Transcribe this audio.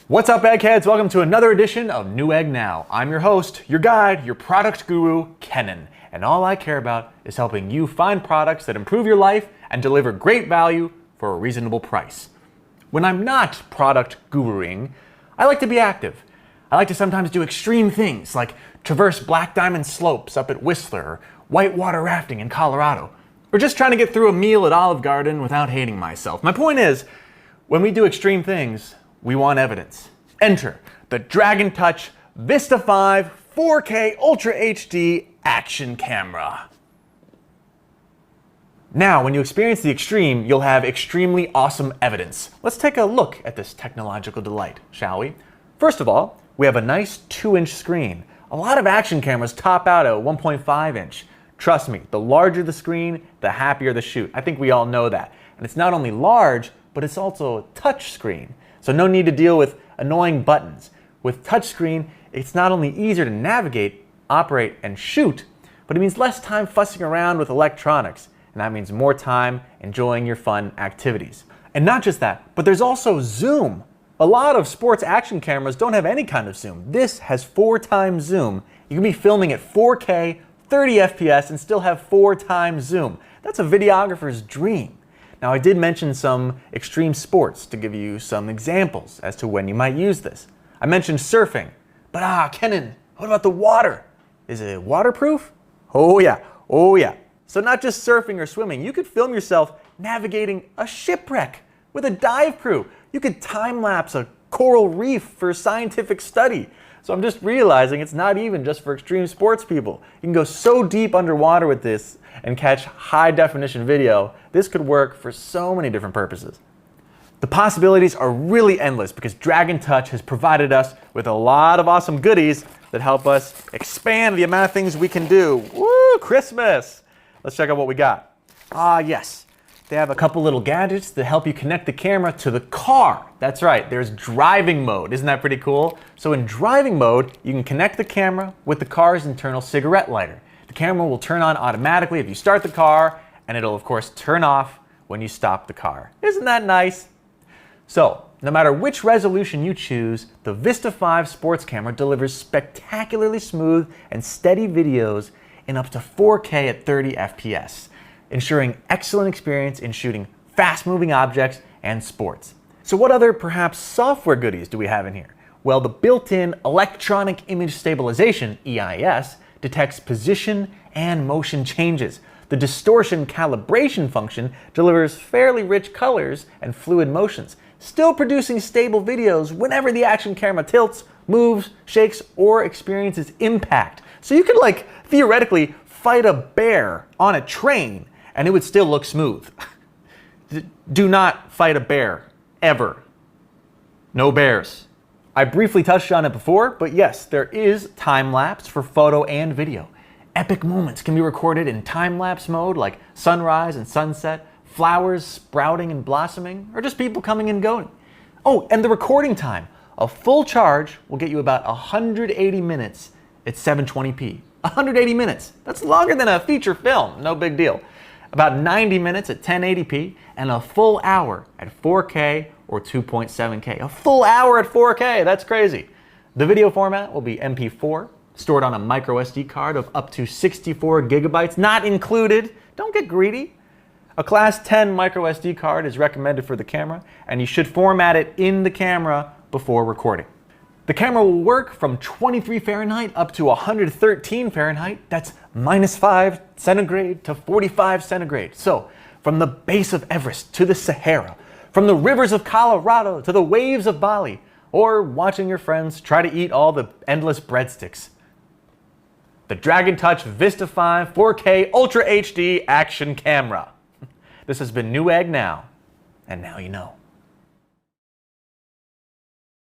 What's up, eggheads? Welcome to another edition of Newegg Now. I'm your host, your guide, your product guru, Kenan. And all I care about is helping you find products that improve your life and deliver great value for a reasonable price. When I'm not product guruing, I like to be active. I like to sometimes do extreme things like traverse black diamond slopes up at Whistler or whitewater rafting in Colorado, or just trying to get through a meal at Olive Garden without hating myself. My point is, when we do extreme things, we want evidence. Enter the Dragon Touch Vista 5 4K Ultra HD action camera. Now, when you experience the extreme, you'll have extremely awesome evidence. Let's take a look at this technological delight, shall we? First of all, we have a nice 2-inch screen. A lot of action cameras top out at 1.5 inch. Trust me, the larger the screen, the happier the shoot. I think we all know that. And it's not only large, but it's also a touch screen. So no need to deal with annoying buttons. With touchscreen, it's not only easier to navigate, operate, and shoot, but it means less time fussing around with electronics. And that means more time enjoying your fun activities. And not just that, but there's also zoom. A lot of sports action cameras don't have any kind of zoom. This has 4 times zoom. You can be filming at 4K, 30 FPS, and still have 4 times zoom. That's a videographer's dream. Now, I did mention some extreme sports to give you some examples as to when you might use this. I mentioned surfing, but Kenan, what about the water? Is it waterproof? Oh yeah. So not just surfing or swimming, you could film yourself navigating a shipwreck with a dive crew. You could time-lapse a coral reef for scientific study. So I'm just realizing it's not even just for extreme sports people. You can go so deep underwater with this and catch high-definition video. This could work for so many different purposes. The possibilities are really endless because Dragon Touch has provided us with a lot of awesome goodies that help us expand the amount of things we can do. Woo, Christmas! Let's check out what we got. Yes. They have a couple little gadgets that help you connect the camera to the car. That's right, there's driving mode. Isn't that pretty cool? So in driving mode, you can connect the camera with the car's internal cigarette lighter. The camera will turn on automatically if you start the car, and it'll of course turn off when you stop the car. Isn't that nice? So, no matter which resolution you choose, the Vista 5 sports camera delivers spectacularly smooth and steady videos in up to 4K at 30 FPS. Ensuring excellent experience in shooting fast-moving objects and sports. So what other perhaps software goodies do we have in here? Well, the built-in electronic image stabilization, EIS, detects position and motion changes. The distortion calibration function delivers fairly rich colors and fluid motions, still producing stable videos whenever the action camera tilts, moves, shakes, or experiences impact. So you could theoretically fight a bear on a train and it would still look smooth. Do not fight a bear, ever. No bears. I briefly touched on it before, but yes, there is time-lapse for photo and video. Epic moments can be recorded in time-lapse mode, like sunrise and sunset, flowers sprouting and blossoming, or just people coming and going. Oh, and the recording time. A full charge will get you about 180 minutes at 720p. 180 minutes. That's longer than a feature film, no big deal. About 90 minutes at 1080p, and a full hour at 4K or 2.7K. A full hour at 4K, that's crazy. The video format will be MP4, stored on a micro SD card of up to 64 gigabytes, not included. Don't get greedy. A class 10 micro SD card is recommended for the camera, and you should format it in the camera before recording. The camera will work from 23 Fahrenheit up to 113 Fahrenheit. That's -5 centigrade to 45 centigrade. So, from the base of Everest to the Sahara, from the rivers of Colorado to the waves of Bali, or watching your friends try to eat all the endless breadsticks. The Dragon Touch Vista 5 4K Ultra HD action camera. This has been Newegg Now, and now you know.